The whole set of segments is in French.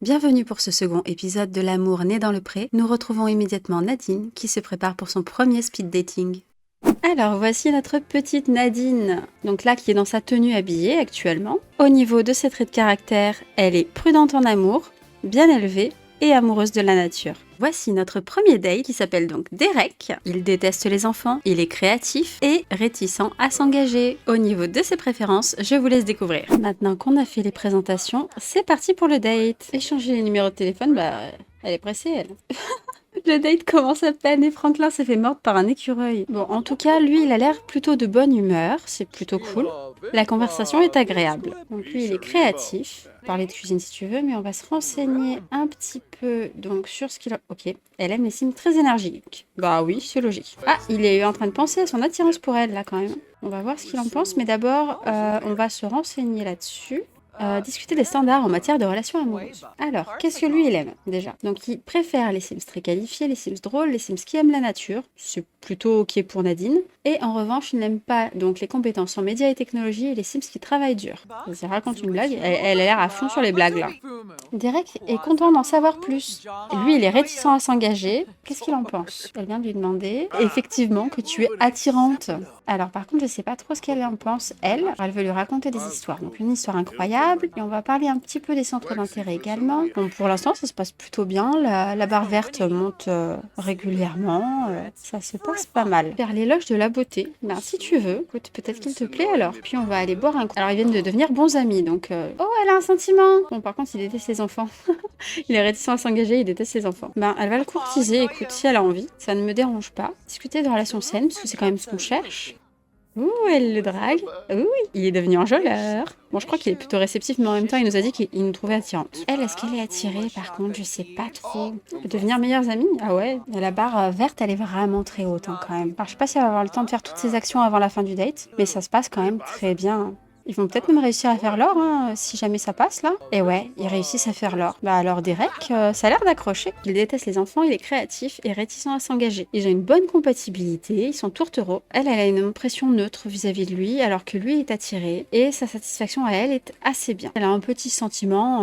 Bienvenue pour ce second épisode de L'amour né dans le pré. Nous retrouvons immédiatement Nadine qui se prépare pour son premier speed dating. Alors voici notre petite Nadine, donc là qui est dans sa tenue habillée actuellement. Au niveau de ses traits de caractère, elle est prudente en amour, bien élevée et amoureuse de la nature. Voici notre premier date qui s'appelle donc Derek. Il déteste les enfants, il est créatif et réticent à s'engager. Au niveau de ses préférences, je vous laisse découvrir. Maintenant qu'on a fait les présentations, c'est parti pour le date. Échanger les numéros de téléphone, elle est pressée elle. Le date commence à peine et Franklin s'est fait mordre par un écureuil. Bon, en tout cas, lui, il a l'air plutôt de bonne humeur, c'est plutôt cool. La conversation est agréable. Donc lui, il est créatif. Parler de cuisine si tu veux, mais on va se renseigner un petit peu donc sur ce qu'il a... Ok, elle aime les signes très énergiques. Bah oui, c'est logique. Ah, il est en train de penser à son attirance pour elle, là, quand même. On va voir ce qu'il en pense, mais d'abord, on va se renseigner là-dessus. Discuter des standards en matière de relations amoureuses. Alors, qu'est-ce que lui, il aime, déjà? Donc, il préfère les Sims très qualifiés, les Sims drôles, les Sims qui aiment la nature. C'est plutôt ok pour Nadine. Et en revanche, il n'aime pas donc les compétences en médias et technologies et les Sims qui travaillent dur. Vas-y, raconte une blague. Elle a l'air à fond sur les blagues, là. Derek est content d'en savoir plus. Lui, il est réticent à s'engager. Qu'est-ce qu'il en pense? Elle vient de lui demander, effectivement, que tu es attirante. Alors, par contre, je sais pas trop ce qu'elle en pense, elle. Elle veut lui raconter des histoires. Donc, une histoire incroyable. Et on va parler un petit peu des centres d'intérêt également. Bon, pour l'instant, ça se passe plutôt bien. La barre verte monte régulièrement. Ça se passe pas mal. Faire l'éloge de la beauté. Ben, si tu veux, écoute, peut-être qu'il te plaît alors. Puis, on va aller boire un coup. Alors, ils viennent de devenir bons amis. Donc, oh, elle a un sentiment. Bon, par contre, il déteste les enfants. Il est réticent à s'engager, il déteste les enfants. Ben, elle va le courtiser. Écoute, si elle a envie, ça ne me dérange pas. Discuter de relations saines, parce que c'est quand même ce qu'on cherche. Ouh, elle le drague. Ouh, il est devenu enjôleur. Bon, je crois qu'il est plutôt réceptif, mais en même temps, il nous a dit qu'il nous trouvait attirante. Elle, est-ce qu'elle est attirée? Par contre, je sais pas trop. Devenir meilleures amies? Ah ouais. La barre verte, elle est vraiment très haute hein, quand même. Alors, je sais pas si elle va avoir le temps de faire toutes ses actions avant la fin du date, mais ça se passe quand même très bien. Ils vont peut-être même réussir à faire l'or, hein, si jamais ça passe, là. Et ouais, ils réussissent à faire l'or. Bah alors Derek, ça a l'air d'accrocher. Il déteste les enfants, il est créatif et réticent à s'engager. Ils ont une bonne compatibilité, ils sont tourtereaux. Elle a une impression neutre vis-à-vis de lui, alors que lui est attiré. Et sa satisfaction à elle est assez bien. Elle a un petit sentiment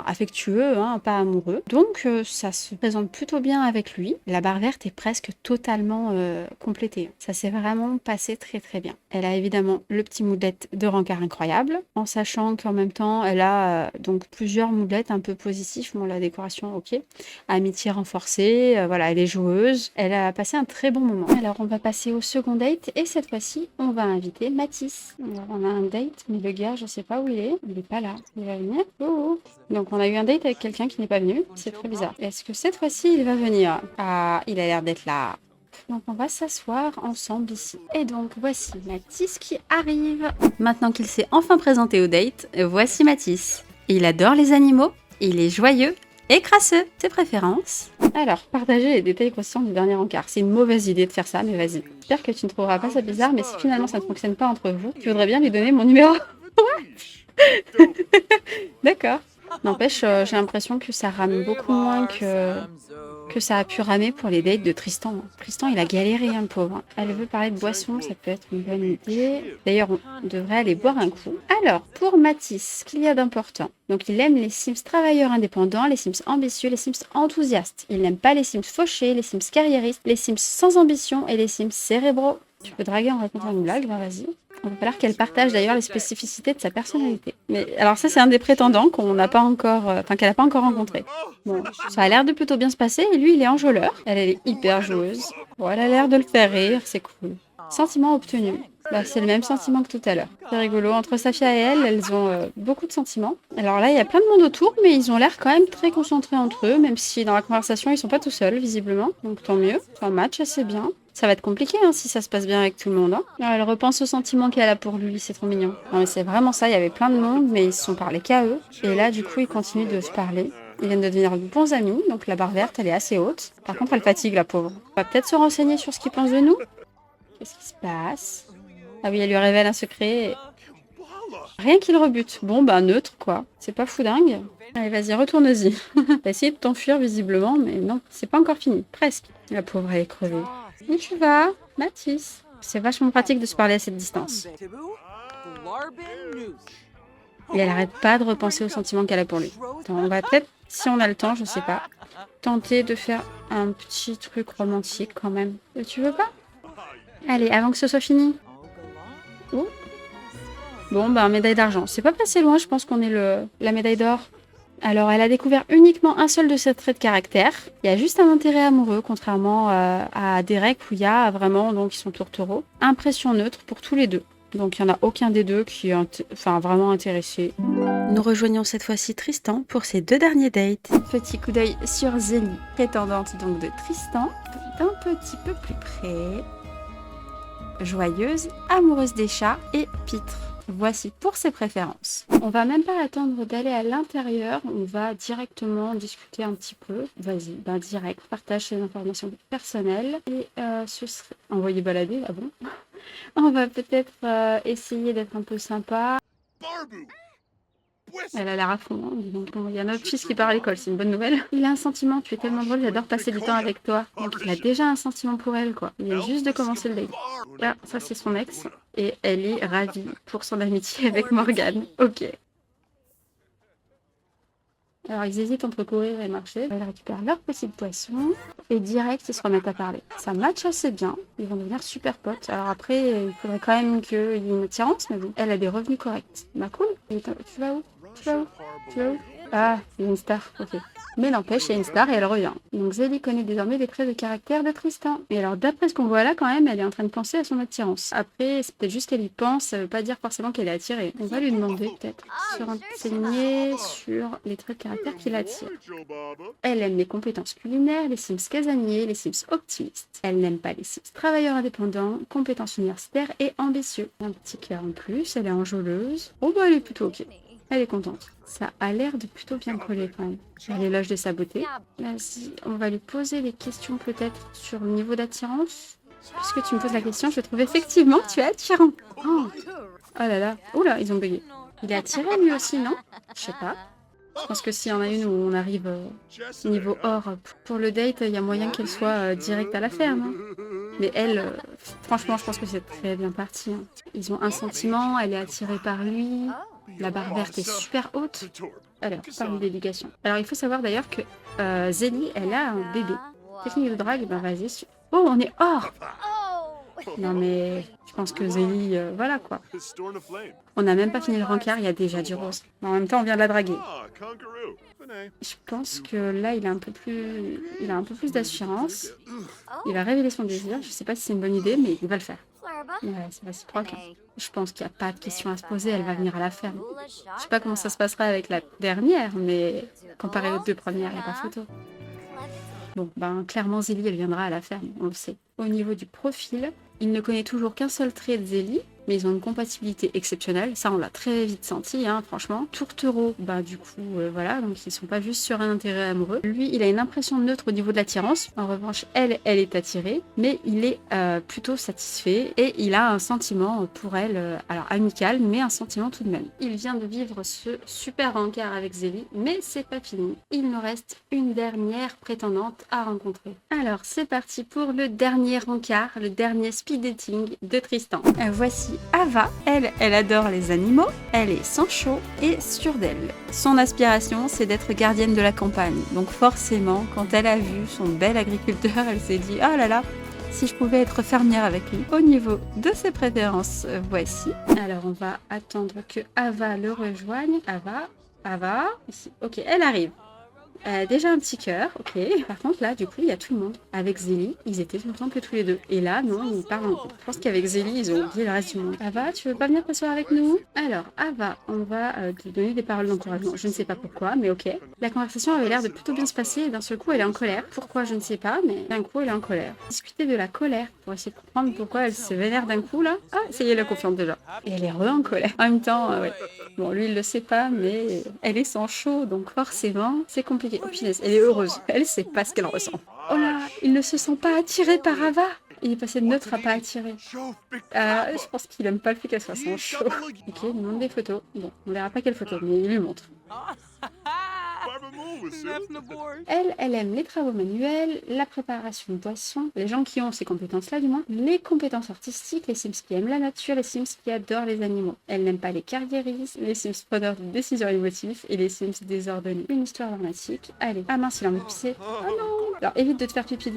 affectueux, hein, pas amoureux. Donc ça se présente plutôt bien avec lui. La barre verte est presque totalement complétée. Ça s'est vraiment passé très très bien. Elle a évidemment le petit moodlet de rencard incroyable, en sachant qu'en même temps, elle a donc plusieurs moodlets un peu positifs. Bon, la décoration, ok. Amitié renforcée, voilà, elle est joueuse. Elle a passé un très bon moment. Alors, on va passer au second date, et cette fois-ci, on va inviter Mathis. Alors, on a un date, mais le gars, je sais pas où il est. Il est pas là. Il va venir. Oh. Donc, on a eu un date avec quelqu'un qui n'est pas venu. C'est très bizarre. Est-ce que cette fois-ci, il va venir? Ah, il a l'air d'être là. Donc on va s'asseoir ensemble ici. Et donc voici Mathis qui arrive. Maintenant qu'il s'est enfin présenté au date, voici Mathis. Il adore les animaux, il est joyeux et crasseux. Ses préférences? Alors, partager les détails croustillants du dernier encart. C'est une mauvaise idée de faire ça, mais vas-y. J'espère que tu ne trouveras pas ça bizarre, mais si finalement ça ne fonctionne pas entre vous, tu voudrais bien lui donner mon numéro. D'accord. N'empêche, j'ai l'impression que ça rame beaucoup moins que ça a pu ramer pour les dates de Tristan. Tristan, il a galéré, hein, le pauvre. Elle veut parler de boisson, ça peut être une bonne idée. D'ailleurs, on devrait aller boire un coup. Alors, pour Mathis, qu'il y a d'important? Donc, il aime les Sims travailleurs indépendants, les Sims ambitieux, les Sims enthousiastes. Il n'aime pas les Sims fauchés, les Sims carriéristes, les Sims sans ambition et les Sims cérébraux. Tu peux draguer en racontant une blague, ben vas-y. Il va falloir qu'elle partage d'ailleurs les spécificités de sa personnalité. Mais alors ça, c'est un des prétendants qu'on n'a pas encore, qu'elle n'a pas encore rencontré. Bon, ça a l'air de plutôt bien se passer et lui, il est enjôleur. Elle est hyper joueuse. Bon, elle a l'air de le faire rire, c'est cool. Sentiment obtenu. Bah, c'est le même sentiment que tout à l'heure. C'est rigolo. Entre Safia et elle, elles ont beaucoup de sentiments. Alors là, il y a plein de monde autour, mais ils ont l'air quand même très concentrés entre eux, même si dans la conversation, ils sont pas tout seuls, visiblement. Donc tant mieux. Ça match assez bien. Ça va être compliqué hein, si ça se passe bien avec tout le monde. Hein. Alors, elle repense au sentiment qu'elle a pour lui, c'est trop mignon. Non mais c'est vraiment ça, il y avait plein de monde, mais ils se sont parlé qu'à eux. Et là, du coup, ils continuent de se parler. Ils viennent de devenir de bons amis, donc la barre verte, elle est assez haute. Par contre, elle fatigue, la pauvre. On va peut-être se renseigner sur ce qu'ils pensent de nous. Qu'est-ce qui se passe? Ah oui, elle lui révèle un secret. Rien qui le rebute. Bon, bah neutre, quoi. C'est pas fou dingue. Allez, vas-y, retourne-y. T'as essayé de t'enfuir, visiblement, mais non, c'est pas encore fini. Presque. La pauvre, elle est crevée. Où tu vas, Mathis? C'est vachement pratique de se parler à cette distance. Et elle arrête pas de repenser aux sentiments qu'elle a pour lui. Attends, on va peut-être, si on a le temps, je sais pas, tenter de faire un petit truc romantique quand même. Tu veux pas? Allez, avant que ce soit fini. Oh. Bon, bah, médaille d'argent. C'est pas passé loin, je pense qu'on est la médaille d'or. Alors, elle a découvert uniquement un seul de ses traits de caractère. Il y a juste un intérêt amoureux, contrairement à Derek, où il y a vraiment, donc ils sont tourtereaux. Impression neutre pour tous les deux. Donc, il n'y en a aucun des deux qui est vraiment intéressé. Nous rejoignons cette fois-ci Tristan pour ses 2 derniers dates. Petit coup d'œil sur Zélie, prétendante donc de Tristan, d'un petit peu plus près. Joyeuse, amoureuse des chats et pitre. Voici pour ses préférences. On va même pas attendre d'aller à l'intérieur, on va directement discuter un petit peu. Vas-y, direct, partage ses informations personnelles et ce serait... Envoyer balader, ah bon? On va peut-être essayer d'être un peu sympa. Elle a l'air à fond, hein. Donc bon, il y a notre fils qui part à l'école, c'est une bonne nouvelle. Il a un sentiment, tu es tellement drôle, j'adore passer du temps avec toi. Donc il a déjà un sentiment pour elle, quoi. Il vient juste de commencer le date. Là, ça c'est son ex, et elle est ravie pour son amitié avec Morgane. Ok. Alors ils hésitent entre courir et marcher. Ils récupèrent leur petite poisson, et direct ils se remettent à parler. Ça match assez bien, ils vont devenir super potes. Alors après, il faudrait quand même qu'il y ait une attirance, mais bon, elle a des revenus corrects. Bah cool, et tu vas où? Tu vas où? Tu vas où? Ah, il y a une star, ok. Mais n'empêche, il y a une star et elle revient. Donc Zélie connaît désormais les traits de caractère de Tristan. Et alors d'après ce qu'on voit là, quand même, elle est en train de penser à son attirance. Après, c'est peut-être juste qu'elle y pense, ça veut pas dire forcément qu'elle est attirée. On va lui demander peut-être se renseigner sur les traits de caractère qui l'attirent. Elle aime les compétences culinaires, les Sims casaniers, les Sims optimistes. Elle n'aime pas les Sims travailleurs indépendants, compétences universitaires et ambitieux. Un petit cœur en plus, elle est enjôleuse. Oh bah elle est plutôt ok. Elle est contente. Ça a l'air de plutôt bien coller quand même. Elle éloge de sa beauté. Vas-y, on va lui poser des questions peut-être sur le niveau d'attirance. Puisque tu me poses la question, je trouve effectivement que tu es attirant. Oh, oh là là. Oula, ils ont bugué. Il est attiré lui aussi, non? Je sais pas. Je pense que s'il y en a une où on arrive niveau or pour le date, il y a moyen qu'elle soit directe à la ferme. Hein. Mais elle, franchement, je pense que c'est très bien parti. Hein. Ils ont un sentiment, elle est attirée par lui. La barre verte est super haute. Alors, parmi l'éducation. Alors, il faut savoir d'ailleurs que Zélie, elle a un bébé. Technique de drague, ben vas-y. Oh, on est or! Non mais, je pense que Zélie, voilà quoi. On n'a même pas fini le rencard, il y a déjà du rose. En même temps, on vient de la draguer. Je pense que là, il a un peu plus d'assurance. Il va révéler son désir. Je sais pas si c'est une bonne idée, mais il va le faire. Ouais, c'est réciproque. Hein. Je pense qu'il n'y a pas de question à se poser, elle va venir à la ferme. Je sais pas comment ça se passera avec la dernière, mais comparé aux 2 premières, il n'y a pas photo. Bon, ben clairement Zélie, elle viendra à la ferme, on le sait. Au niveau du profil, il ne connaît toujours qu'un seul trait de Zélie, mais ils ont une compatibilité exceptionnelle. Ça, on l'a très vite senti, hein, franchement. Tourtereau, bah du coup, voilà, donc ils sont pas juste sur un intérêt amoureux. Lui, il a une impression neutre au niveau de l'attirance. En revanche, elle est attirée, mais il est plutôt satisfait et il a un sentiment pour elle, alors amical, mais un sentiment tout de même. Il vient de vivre ce super rencard avec Zélie, mais c'est pas fini. Il nous reste une dernière prétendante à rencontrer. Alors, c'est parti pour le dernier rencard, le dernier speed dating de Tristan. Voici Ava, elle adore les animaux, elle est sans chaud et sûre d'elle. Son aspiration, c'est d'être gardienne de la campagne. Donc forcément, quand elle a vu son bel agriculteur, elle s'est dit « Oh là là, si je pouvais être fermière avec lui ». Au niveau de ses préférences, voici. Alors on va attendre que Ava le rejoigne. Ava, ici. Ok, elle arrive. Déjà un petit cœur, ok. Par contre, là, du coup, il y a tout le monde. Avec Zélie, ils étaient tout le temps que tous les deux. Et là, non, ils parlent en groupe. Je pense qu'avec Zélie, ils ont oublié le reste du monde. Ava, tu veux pas venir t'asseoir avec nous? Alors, Ava, on va te donner des paroles d'encouragement. Je ne sais pas pourquoi, mais ok. La conversation avait l'air de plutôt bien se passer et d'un seul coup, elle est en colère. Pourquoi, je ne sais pas, mais d'un coup, elle est en colère. Discuter de la colère pour essayer de comprendre pourquoi elle se vénère d'un coup, là. Ah, ça y est, elle est confiante déjà. Et elle est en colère. En même temps, ouais. Bon, lui, il le sait pas, mais elle est sans chaud, donc forcément, c'est compliqué. Oh punaise, elle est heureuse. Elle sait pas ce qu'elle ressent. Oh là, il ne se sent pas attiré par Ava. Il est passé de neutre à pas attiré. Je pense qu'il aime pas le fait qu'elle soit sans chaud. Ok, il lui montre des photos. Bon, on verra pas quelle photo, mais il lui montre. Elle aime les travaux manuels, la préparation de boissons, les gens qui ont ces compétences-là du moins, les compétences artistiques, les Sims qui aiment la nature, les Sims qui adorent les animaux. Elle n'aime pas les carriéristes, les Sims preneurs de décisions émotives et les Sims désordonnés. Une histoire dramatique. Allez, ah mince, il a envie de pisser. Oh non! Alors évite de te faire pipi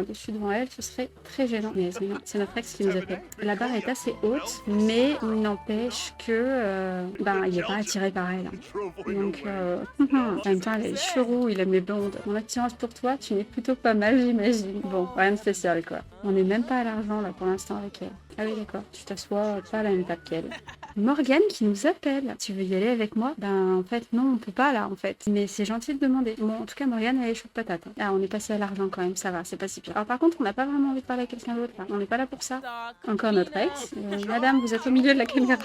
dessus devant elle, ce serait très gênant. Mais c'est notre ex qui nous appelle. La barre est assez haute, mais il n'empêche que il n'est pas attiré par elle. Donc en même temps, elle a les cheveux roux, il aime les blondes. Mon attirance pour toi, tu n'es plutôt pas mal, j'imagine. Bon, rien de spécial quoi. On n'est même pas à l'argent là pour l'instant avec elle. Ah oui d'accord, tu t'assois pas à la même table qu'elle. Morgane qui nous appelle. Tu veux y aller avec moi? En fait non, on peut pas là en fait. Mais c'est gentil de demander. Bon en tout cas Morgane elle est chaude patate. Hein. Ah on est passé à l'argent quand même, ça va, c'est pas si pire. Alors par contre on n'a pas vraiment envie de parler à quelqu'un d'autre là. On n'est pas là pour ça. Encore notre ex. Madame, vous êtes au milieu de la caméra.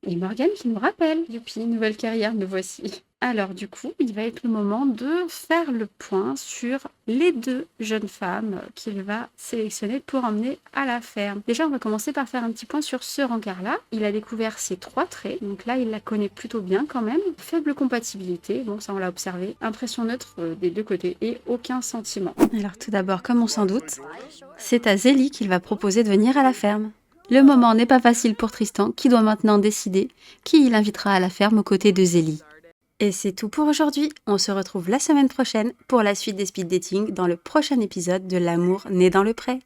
Et Morgane qui nous rappelle. Youpi, nouvelle carrière, nous voici. Alors du coup, il va être le moment de faire le point sur les 2 jeunes femmes qu'il va sélectionner pour emmener à la ferme. Déjà, on va commencer par faire un petit point sur ce rencard-là. Il a découvert ses 3 traits, donc là, il la connaît plutôt bien quand même. Faible compatibilité, bon ça on l'a observé. Impression neutre des 2 côtés et aucun sentiment. Alors tout d'abord, comme on s'en doute, c'est à Zélie qu'il va proposer de venir à la ferme. Le moment n'est pas facile pour Tristan, qui doit maintenant décider qui il invitera à la ferme aux côtés de Zélie. Et c'est tout pour aujourd'hui. On se retrouve la semaine prochaine pour la suite des speed dating dans le prochain épisode de L'amour né dans le pré.